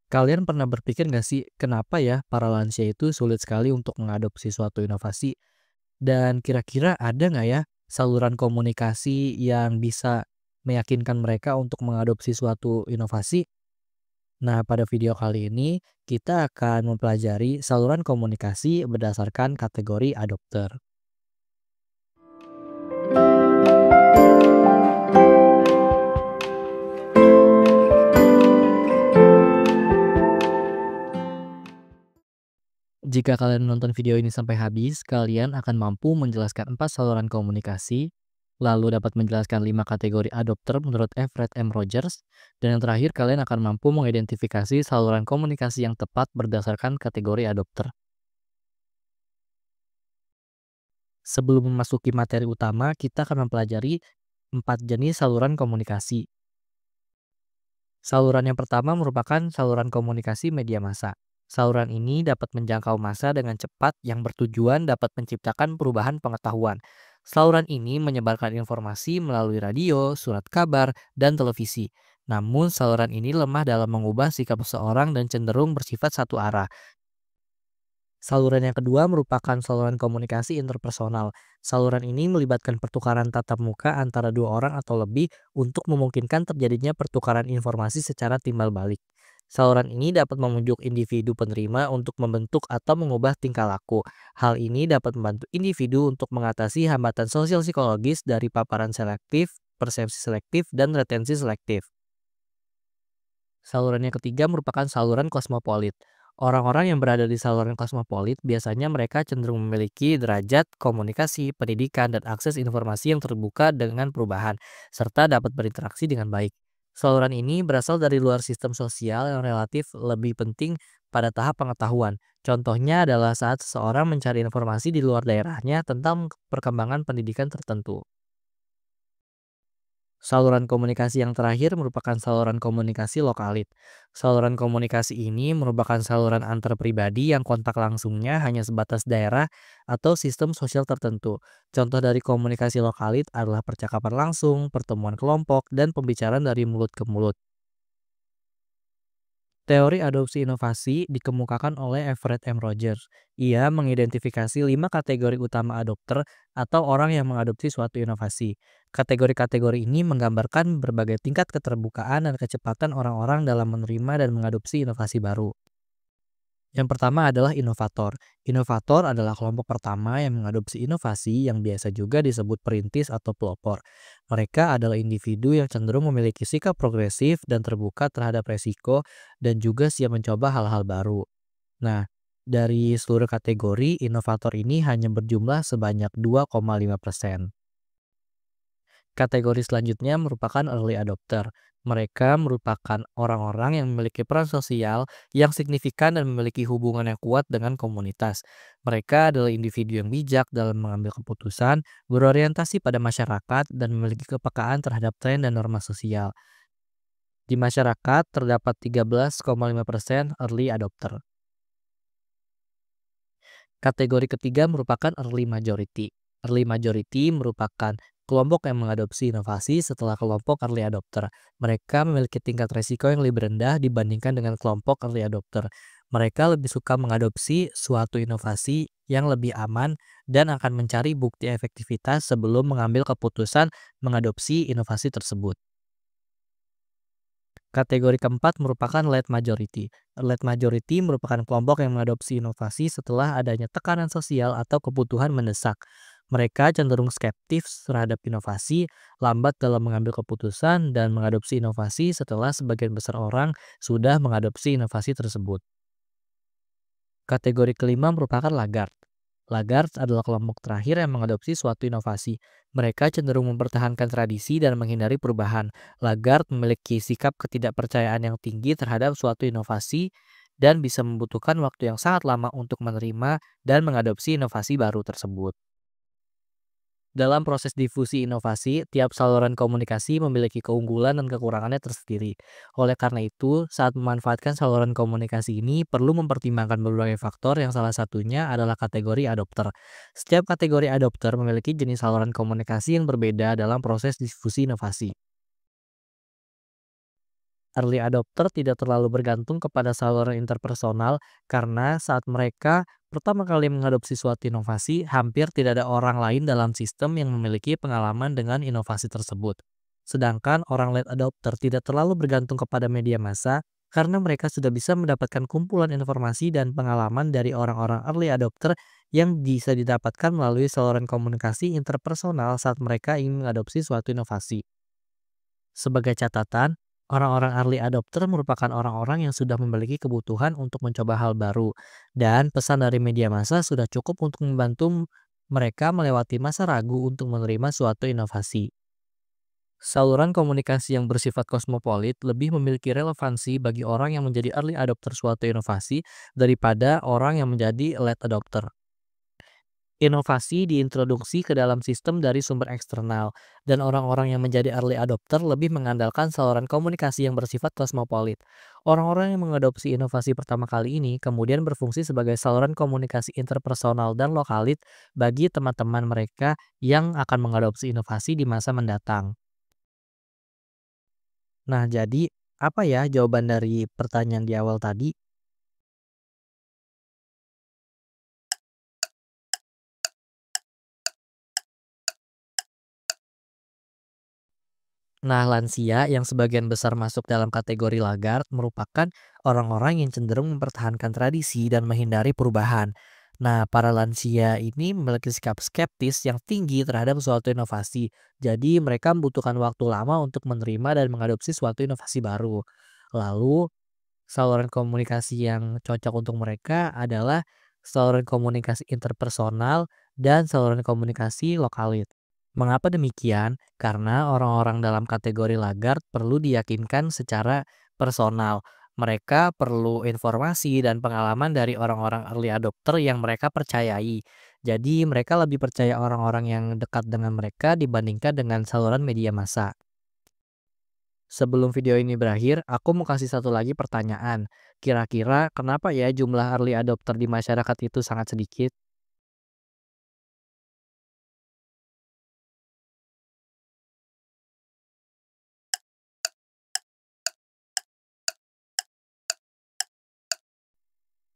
Kalian pernah berpikir nggak sih, kenapa ya para lansia itu sulit sekali untuk mengadopsi suatu inovasi? Dan kira-kira ada nggak ya saluran komunikasi yang bisa meyakinkan mereka untuk mengadopsi suatu inovasi? Nah, pada video kali ini kita akan mempelajari saluran komunikasi berdasarkan kategori adopter. Jika kalian menonton video ini sampai habis, kalian akan mampu menjelaskan 4 saluran komunikasi, lalu dapat menjelaskan 5 kategori adopter menurut Everett M. Rogers, dan yang terakhir kalian akan mampu mengidentifikasi saluran komunikasi yang tepat berdasarkan kategori adopter. Sebelum memasuki materi utama, kita akan mempelajari 4 jenis saluran komunikasi. Saluran yang pertama merupakan saluran komunikasi media massa. Saluran ini dapat menjangkau massa dengan cepat yang bertujuan dapat menciptakan perubahan pengetahuan. Saluran ini menyebarkan informasi melalui radio, surat kabar, dan televisi. Namun, saluran ini lemah dalam mengubah sikap seseorang dan cenderung bersifat satu arah. Saluran yang kedua merupakan saluran komunikasi interpersonal. Saluran ini melibatkan pertukaran tatap muka antara dua orang atau lebih untuk memungkinkan terjadinya pertukaran informasi secara timbal balik. Saluran ini dapat membujuk individu penerima untuk membentuk atau mengubah tingkah laku. Hal ini dapat membantu individu untuk mengatasi hambatan sosial psikologis dari paparan selektif, persepsi selektif, dan retensi selektif. Saluran yang ketiga merupakan saluran kosmopolit. Orang-orang yang berada di saluran kosmopolit biasanya mereka cenderung memiliki derajat komunikasi, pendidikan, dan akses informasi yang terbuka dengan perubahan, serta dapat berinteraksi dengan baik. Saluran ini berasal dari luar sistem sosial yang relatif lebih penting pada tahap pengetahuan. Contohnya adalah saat seseorang mencari informasi di luar daerahnya tentang perkembangan pendidikan tertentu. Saluran komunikasi yang terakhir merupakan saluran komunikasi lokalit. Saluran komunikasi ini merupakan saluran antar pribadi yang kontak langsungnya hanya sebatas daerah atau sistem sosial tertentu. Contoh dari komunikasi lokalit adalah percakapan langsung, pertemuan kelompok, dan pembicaraan dari mulut ke mulut. Teori adopsi inovasi dikemukakan oleh Everett M. Rogers. Ia mengidentifikasi 5 kategori utama adopter atau orang yang mengadopsi suatu inovasi. Kategori-kategori ini menggambarkan berbagai tingkat keterbukaan dan kecepatan orang-orang dalam menerima dan mengadopsi inovasi baru. Yang pertama adalah inovator. Inovator adalah kelompok pertama yang mengadopsi inovasi yang biasa juga disebut perintis atau pelopor. Mereka adalah individu yang cenderung memiliki sikap progresif dan terbuka terhadap resiko dan juga siap mencoba hal-hal baru. Nah, dari seluruh kategori, inovator ini hanya berjumlah sebanyak 2,5%. Kategori selanjutnya merupakan early adopter. Mereka merupakan orang-orang yang memiliki peran sosial yang signifikan dan memiliki hubungan yang kuat dengan komunitas. Mereka adalah individu yang bijak dalam mengambil keputusan, berorientasi pada masyarakat, dan memiliki kepekaan terhadap tren dan norma sosial. Di masyarakat terdapat 13,5% early adopter. Kategori ketiga merupakan early majority. Early majority merupakan kelompok yang mengadopsi inovasi setelah kelompok early adopter. Mereka memiliki tingkat resiko yang lebih rendah dibandingkan dengan kelompok early adopter. Mereka lebih suka mengadopsi suatu inovasi yang lebih aman dan akan mencari bukti efektivitas sebelum mengambil keputusan mengadopsi inovasi tersebut. Kategori keempat merupakan late majority. Late majority merupakan kelompok yang mengadopsi inovasi setelah adanya tekanan sosial atau kebutuhan mendesak. Mereka cenderung skeptis terhadap inovasi, lambat dalam mengambil keputusan, dan mengadopsi inovasi setelah sebagian besar orang sudah mengadopsi inovasi tersebut. Kategori kelima merupakan laggard. Lagarde adalah kelompok terakhir yang mengadopsi suatu inovasi. Mereka cenderung mempertahankan tradisi dan menghindari perubahan. Lagarde memiliki sikap ketidakpercayaan yang tinggi terhadap suatu inovasi dan bisa membutuhkan waktu yang sangat lama untuk menerima dan mengadopsi inovasi baru tersebut. Dalam proses difusi inovasi, tiap saluran komunikasi memiliki keunggulan dan kekurangannya tersendiri. Oleh karena itu, saat memanfaatkan saluran komunikasi ini perlu mempertimbangkan berbagai faktor yang salah satunya adalah kategori adopter. Setiap kategori adopter memiliki jenis saluran komunikasi yang berbeda dalam proses difusi inovasi. Early adopter tidak terlalu bergantung kepada saluran interpersonal karena saat mereka pertama kali mengadopsi suatu inovasi, hampir tidak ada orang lain dalam sistem yang memiliki pengalaman dengan inovasi tersebut. Sedangkan orang late adopter tidak terlalu bergantung kepada media massa karena mereka sudah bisa mendapatkan kumpulan informasi dan pengalaman dari orang-orang early adopter yang bisa didapatkan melalui saluran komunikasi interpersonal saat mereka ingin mengadopsi suatu inovasi. Sebagai catatan, orang-orang early adopter merupakan orang-orang yang sudah memiliki kebutuhan untuk mencoba hal baru, dan pesan dari media massa sudah cukup untuk membantu mereka melewati masa ragu untuk menerima suatu inovasi. Saluran komunikasi yang bersifat kosmopolit lebih memiliki relevansi bagi orang yang menjadi early adopter suatu inovasi daripada orang yang menjadi late adopter. Inovasi diintroduksi ke dalam sistem dari sumber eksternal, dan orang-orang yang menjadi early adopter lebih mengandalkan saluran komunikasi yang bersifat kosmopolit. Orang-orang yang mengadopsi inovasi pertama kali ini kemudian berfungsi sebagai saluran komunikasi interpersonal dan lokalit bagi teman-teman mereka yang akan mengadopsi inovasi di masa mendatang. Nah, jadi apa ya jawaban dari pertanyaan di awal tadi? Nah, lansia yang sebagian besar masuk dalam kategori lagarde merupakan orang-orang yang cenderung mempertahankan tradisi dan menghindari perubahan. Nah, para lansia ini memiliki sikap skeptis yang tinggi terhadap suatu inovasi. Jadi, mereka membutuhkan waktu lama untuk menerima dan mengadopsi suatu inovasi baru. Lalu, saluran komunikasi yang cocok untuk mereka adalah saluran komunikasi interpersonal dan saluran komunikasi lokalit. Mengapa demikian? Karena orang-orang dalam kategori lagarde perlu diyakinkan secara personal. Mereka perlu informasi dan pengalaman dari orang-orang early adopter yang mereka percayai. Jadi mereka lebih percaya orang-orang yang dekat dengan mereka dibandingkan dengan saluran media massa. Sebelum video ini berakhir, aku mau kasih satu lagi pertanyaan. Kira-kira kenapa ya jumlah early adopter di masyarakat itu sangat sedikit?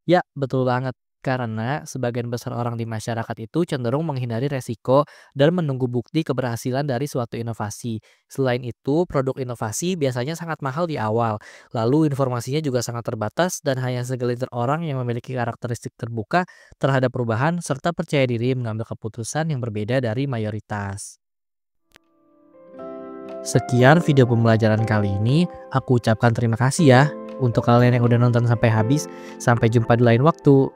Ya, betul banget. Karena sebagian besar orang di masyarakat itu cenderung menghindari resiko dan menunggu bukti keberhasilan dari suatu inovasi. Selain itu, produk inovasi biasanya sangat mahal di awal. Lalu informasinya juga sangat terbatas dan hanya segelintir orang yang memiliki karakteristik terbuka terhadap perubahan serta percaya diri mengambil keputusan yang berbeda dari mayoritas. Sekian video pembelajaran kali ini. Aku ucapkan terima kasih ya untuk kalian yang udah nonton sampai habis. Sampai jumpa di lain waktu.